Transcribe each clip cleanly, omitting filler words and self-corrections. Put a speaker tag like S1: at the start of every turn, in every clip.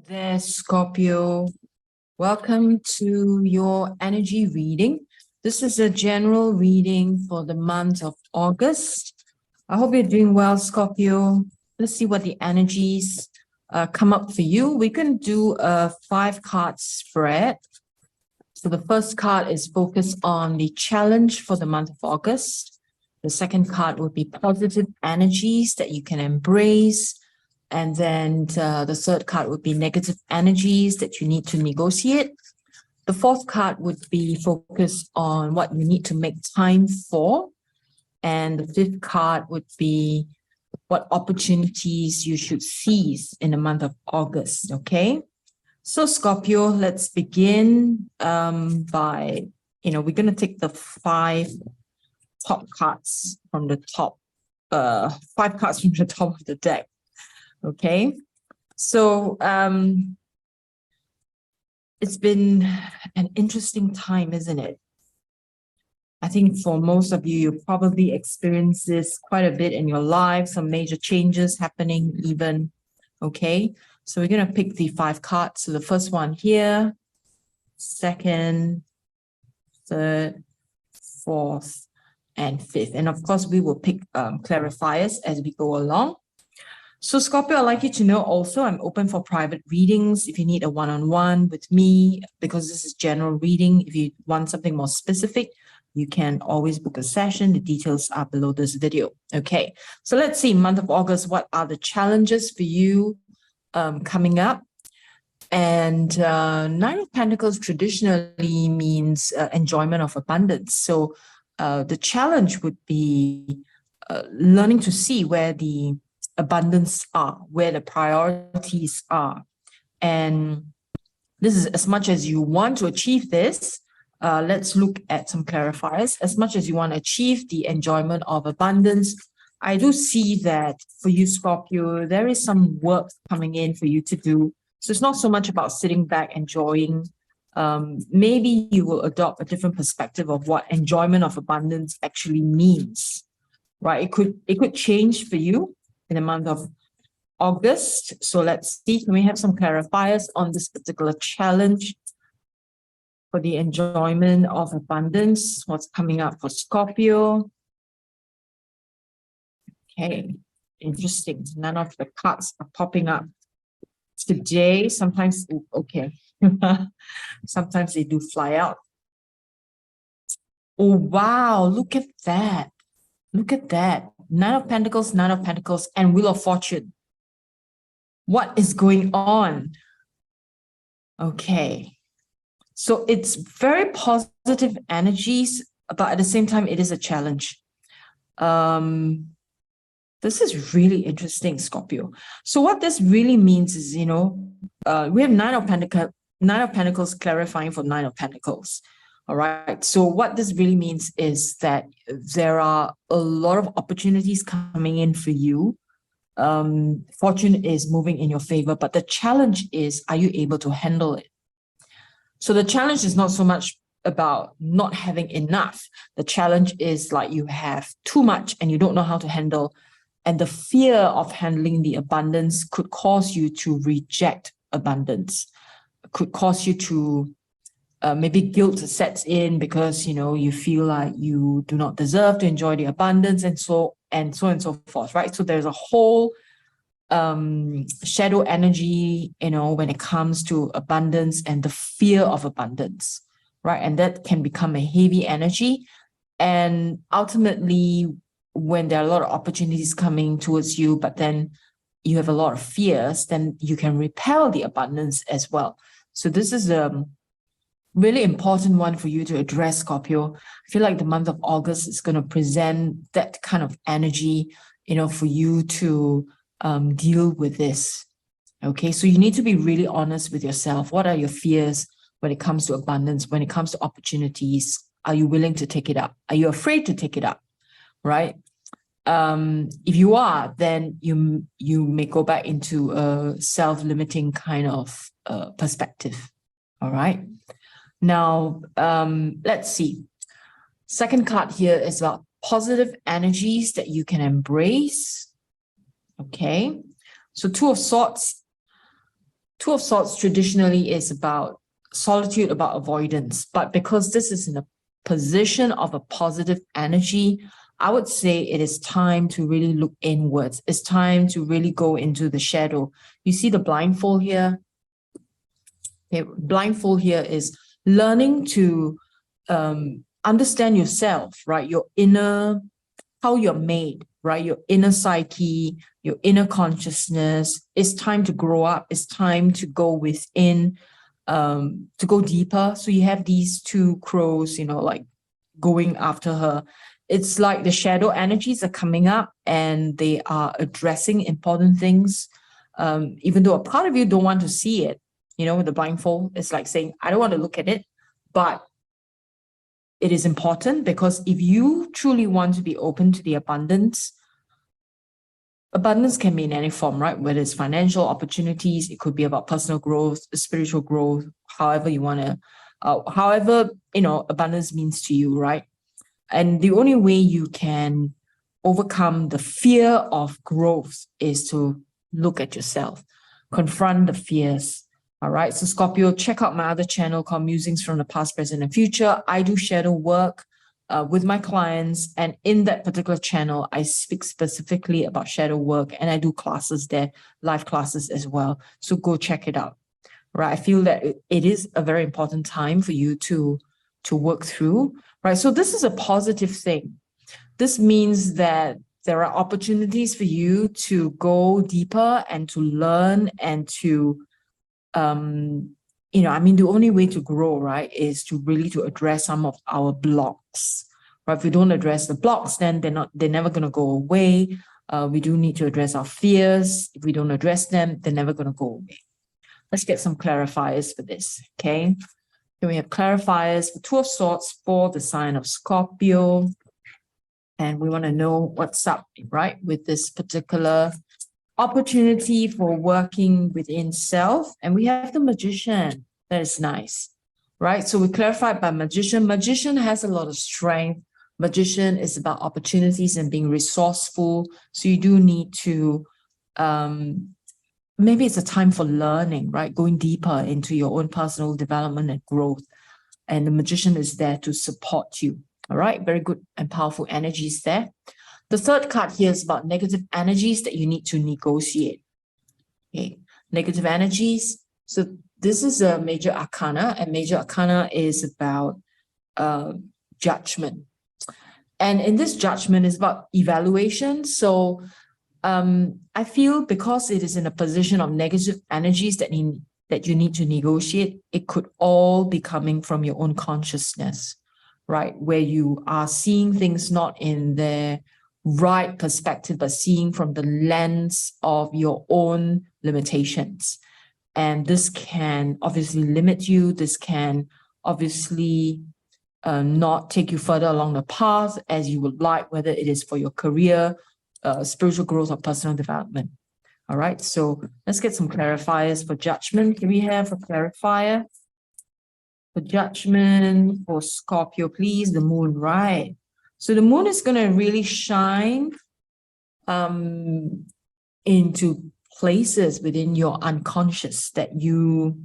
S1: there, Scorpio. Welcome to your energy reading. This is a general reading for the month of August. I hope you're doing well, Scorpio. Let's see what the energies come up for you. We can do a 5-card spread. So the first card is focused on the challenge for the month of August. The second card would be positive energies that you can embrace. And then the third card would be negative energies that you need to negotiate. The fourth card would be focused on what you need to make time for. And the fifth card would be what opportunities you should seize in the month of August, okay? So Scorpio, let's begin by, we're going to take the 5 top cards from the top, 5 cards from the top of the deck. Okay, so it's been an interesting time, isn't it? I think for most of you, you probably experienced this quite a bit in your life, some major changes happening even, okay? So we're going to pick the 5 cards. So the first one here, second, third, fourth, and fifth. And of course, we will pick clarifiers as we go along. So Scorpio, I'd like you to know also I'm open for private readings if you need a one-on-one with me, because this is general reading. If you want something more specific, you can always book a session. The details are below this video. Okay, so let's see, month of August, what are the challenges for you coming up? And 9 of Pentacles traditionally means enjoyment of abundance. So the challenge would be learning to see where the abundance are, where the priorities are. And this is as much as you want to achieve this. Let's look at some clarifiers. As much as you want to achieve the enjoyment of abundance, I do see that for you, Scorpio, there is some work coming in for you to do. So it's not so much about sitting back enjoying. Maybe you will adopt a different perspective of what enjoyment of abundance actually means, right? It could change for you in the month of August. So let's see, can we have some clarifiers on this particular challenge for the enjoyment of abundance? What's coming up for Scorpio? Okay, interesting. None of the cards are popping up today. Sometimes, okay. Sometimes they do fly out. Oh, wow, look at that. Look at that. 9 of Pentacles, and Wheel of Fortune. What is going on? Okay. So it's very positive energies, but at the same time, it is a challenge. This is really interesting, Scorpio. So what this really means is, we have 9 of Pentacles clarifying for 9 of Pentacles. All right. So what this really means is that there are a lot of opportunities coming in for you. Fortune is moving in your favor, but the challenge is, are you able to handle it? So the challenge is not so much about not having enough. The challenge is like you have too much and you don't know how to handle. And the fear of handling the abundance could cause you to reject abundance, could cause you to maybe guilt sets in because, you feel like you do not deserve to enjoy the abundance and so forth, right? So there's a whole shadow energy, when it comes to abundance and the fear of abundance, right? And that can become a heavy energy. And ultimately, when there are a lot of opportunities coming towards you, but then you have a lot of fears, then you can repel the abundance as well. So this is a really important one for you to address, Scorpio. I feel like the month of August is going to present that kind of energy, for you to deal with this. Okay, so you need to be really honest with yourself. What are your fears when it comes to abundance, when it comes to opportunities? Are you willing to take it up? Are you afraid to take it up? Right? If you are, then you may go back into a self-limiting kind of perspective. All right. Now, let's see. Second card here is about positive energies that you can embrace. Okay. So 2 of Swords. Two of Swords traditionally is about solitude, about avoidance. But because this is in a position of a positive energy, I would say it is time to really look inwards. It's time to really go into the shadow. You see the blindfold here? Okay, blindfold here is learning to understand yourself, right? Your inner, how you're made, right? Your inner psyche, your inner consciousness. It's time to grow up. It's time to go within, to go deeper. So you have these two crows, like going after her. It's like the shadow energies are coming up and they are addressing important things. Even though a part of you don't want to see it, with the blindfold, it's like saying, I don't want to look at it, but it is important, because if you truly want to be open to the abundance can be in any form, right? Whether it's financial opportunities, it could be about personal growth, spiritual growth, however you want to, abundance means to you, right? And the only way you can overcome the fear of growth is to look at yourself, confront the fears. All right. So Scorpio, check out my other channel called Musings from the Past, Present, and Future. I do shadow work with my clients. And in that particular channel, I speak specifically about shadow work, and I do classes there, live classes as well. So go check it out. Right. I feel that it is a very important time for you to work through. Right. So this is a positive thing. This means that there are opportunities for you to go deeper and to learn and to the only way to grow, right, is to really to address some of our blocks, right? If we don't address the blocks, then they're never going to go away. We do need to address our fears. If we don't address them, they're never going to go away. Let's get some clarifiers for this, okay? Then we have clarifiers for Two of Swords for the sign of Scorpio. And we want to know what's up, right, with this particular opportunity for working within self. And we have the Magician. That is nice, right? So we clarified by Magician. Magician has a lot of strength. Magician is about opportunities and being resourceful. So you do need to, maybe it's a time for learning, right? Going deeper into your own personal development and growth. And the Magician is there to support you. All right, very good and powerful energies there. The third card here is about negative energies that you need to negotiate. Okay, negative energies. So this is a major arcana, and major arcana is about judgment. And in this judgment is about evaluation. So I feel because it is in a position of negative energies that you need to negotiate, it could all be coming from your own consciousness, right? Where you are seeing things not in their right perspective, but seeing from the lens of your own limitations. And this can obviously limit you. This can obviously not take you further along the path as you would like, whether it is for your career, spiritual growth, or personal development. All right, so let's get some clarifiers for judgment. Here we have a clarifier for judgment for Scorpio, please. The moon, right? So the moon is going to really shine into places within your unconscious that you,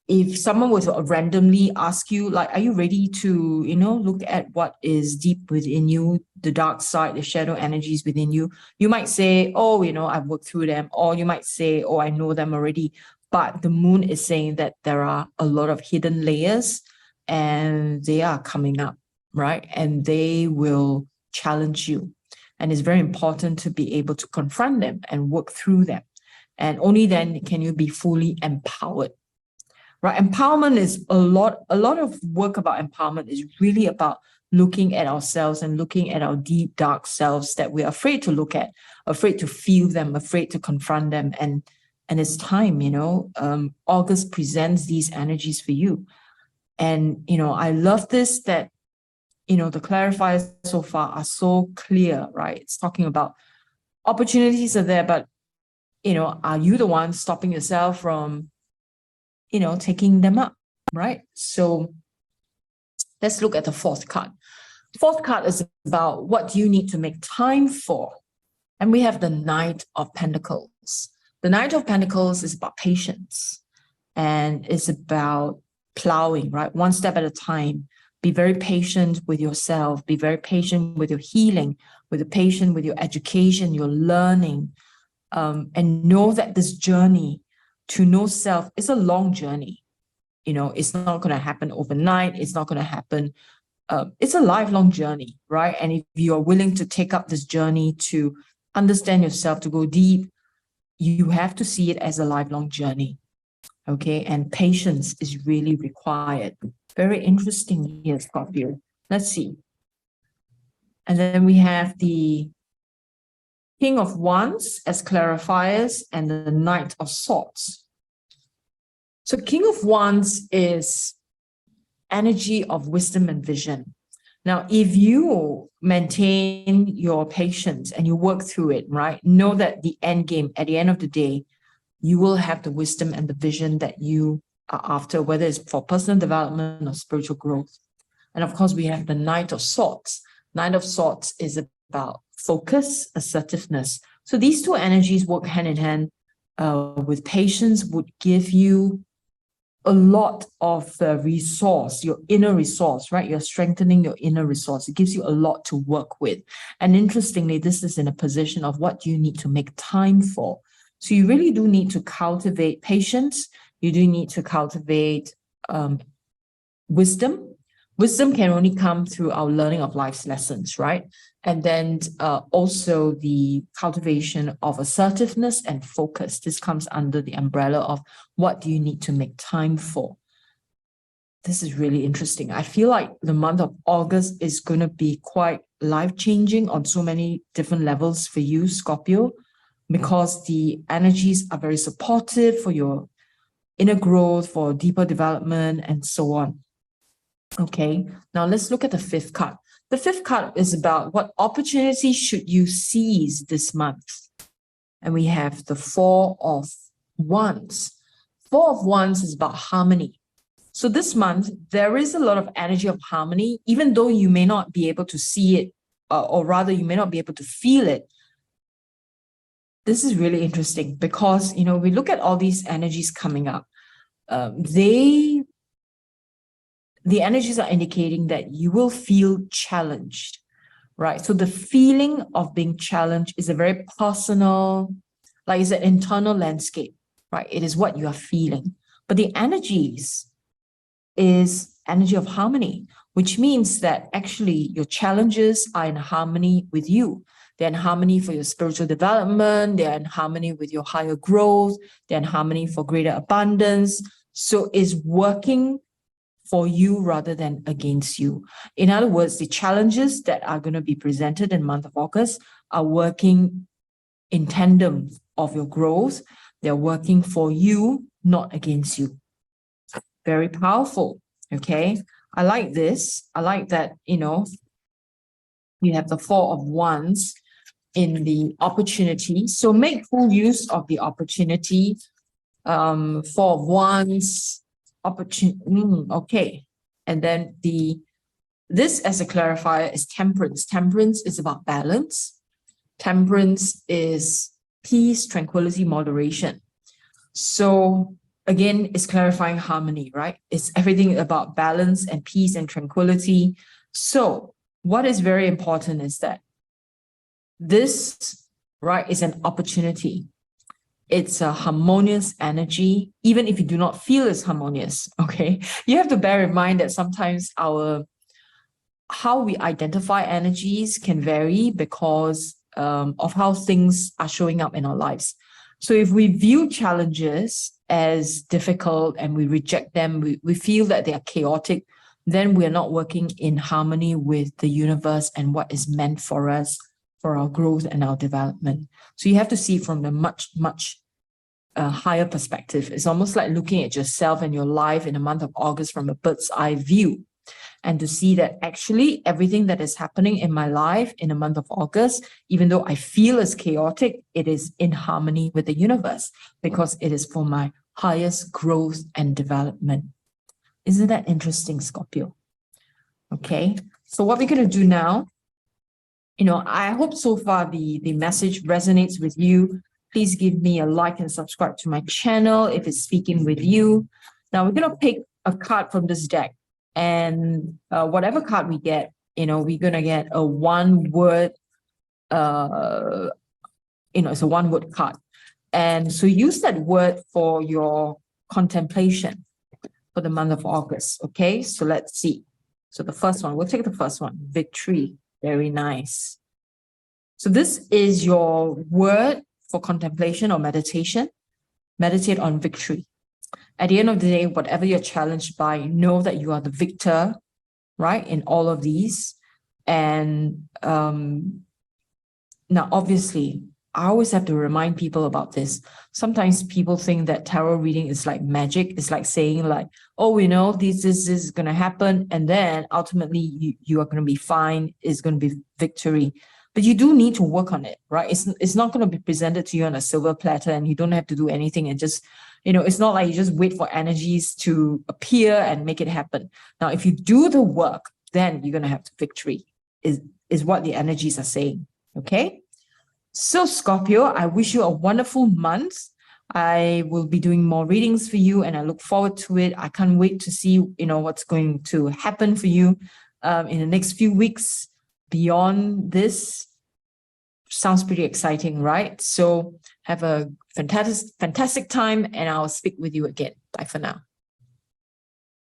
S1: if someone was to randomly ask you, like, are you ready to, look at what is deep within you, the dark side, the shadow energies within you, you might say, oh, I've worked through them. Or you might say, oh, I know them already. But the moon is saying that there are a lot of hidden layers and they are coming up, right? And they will challenge you. And it's very important to be able to confront them and work through them. And only then can you be fully empowered, right? Empowerment is a lot of work about empowerment is really about looking at ourselves and looking at our deep, dark selves that we're afraid to look at, afraid to feel them, afraid to confront them. And it's time, August presents these energies for you. And, I love this, that, the clarifiers so far are so clear, right? It's talking about opportunities are there, but, are you the one stopping yourself from, taking them up, right? So let's look at the fourth card. Fourth card is about what you need to make time for. And we have the Knight of Pentacles. The The Knight of Pentacles is about patience, and it's about plowing, right? One step at a time. Be very patient with yourself. Be very patient with your healing, with the patient, with your education, your learning, and know that this journey to know self is a long journey. You know, it's not going to happen overnight. It's not going to happen. It's a lifelong journey, right? And if you're willing to take up this journey to understand yourself, to go deep, you have to see it as a lifelong journey. Okay, and patience is really required. Very interesting here, Scorpio. Let's see. And then we have the King of Wands as clarifiers and the Knight of Swords. So King of Wands is energy of wisdom and vision. Now, if you maintain your patience and you work through it, right, know that the end game, at the end of the day, you will have the wisdom and the vision that you are after, whether it's for personal development or spiritual growth. And of course, we have the Knight of Swords. Knight of Swords is about focus, assertiveness. So these two energies work hand in hand with patience, would give you a lot of resource, your inner resource, right? You're strengthening your inner resource. It gives you a lot to work with. And interestingly, this is in a position of what you need to make time for. So you really do need to cultivate patience. You do need to cultivate wisdom. Wisdom can only come through our learning of life's lessons, right? And then also the cultivation of assertiveness and focus. This comes under the umbrella of what do you need to make time for. This is really interesting. I feel like the month of August is going to be quite life-changing on so many different levels for you, Scorpio, because the energies are very supportive for your inner growth, for deeper development, and so on. Okay, now let's look at the fifth card. The fifth card is about what opportunity should you seize this month. And we have the Four of Wands. Four of Wands is about harmony. So this month, there is a lot of energy of harmony, even though you may not be able to see it, or rather you may not be able to feel it. This is really interesting because, you know, we look at all these energies coming up. The energies are indicating that you will feel challenged, right? So the feeling of being challenged is a very personal, like it's an internal landscape, right? It is what you are feeling. But the energies is energy of harmony, which means that actually your challenges are in harmony with you. They're in harmony for your spiritual development. They're in harmony with your higher growth. They're in harmony for greater abundance. So it's working for you rather than against you. In other words, the challenges that are going to be presented in the month of August are working in tandem of your growth. They're working for you, not against you. Very powerful, okay? I like this. I like that, you know, we have the Four of Wands in the opportunity. So make full use of the opportunity. Four of Wands, okay. And then this as a clarifier is temperance. Temperance is about balance. Temperance is peace, tranquility, moderation. So again, it's clarifying harmony, right? It's everything about balance and peace and tranquility. So what is very important is that this, right, is an opportunity. It's a harmonious energy, even if you do not feel it's harmonious, okay? You have to bear in mind that sometimes how we identify energies can vary because of how things are showing up in our lives. So if we view challenges as difficult and we reject them, we feel that they are chaotic, then we are not working in harmony with the universe and what is meant for us, for our growth and our development. So you have to see from the much higher perspective. It's almost like looking at yourself and your life in the month of August from a bird's eye view, and to see that actually everything that is happening in my life in the month of August, even though I feel is chaotic, it is in harmony with the universe because it is for my highest growth and development. Isn't that interesting, Scorpio? Okay, so what we're going to do now, you know, I hope so far the message resonates with you. Please give me a like and subscribe to my channel if it's speaking with you. Now we're going to pick a card from this deck, and whatever card we get, we're going to get a one-word, it's a one-word card. And so use that word for your contemplation for the month of August. Okay, so let's see. So the first one, we'll take the first one, victory. Very nice. So this is your word for contemplation or meditation. Meditate on victory. At the end of the day, whatever you're challenged by, know that you are the victor, right, in all of these. And now, obviously, I always have to remind people about this. Sometimes people think that tarot reading is like magic. It's like saying like, oh, this is going to happen. And then ultimately you are going to be fine. It's going to be victory. But you do need to work on it, right? It's not going to be presented to you on a silver platter and you don't have to do anything and just, it's not like you just wait for energies to appear and make it happen. Now, if you do the work, then you're going to have the victory is what the energies are saying. Okay? So Scorpio, I wish you a wonderful month. I will be doing more readings for you and I look forward to it. I can't wait to see, what's going to happen for you in the next few weeks beyond this. Sounds pretty exciting, right? So have a fantastic time and I'll speak with you again. Bye for now.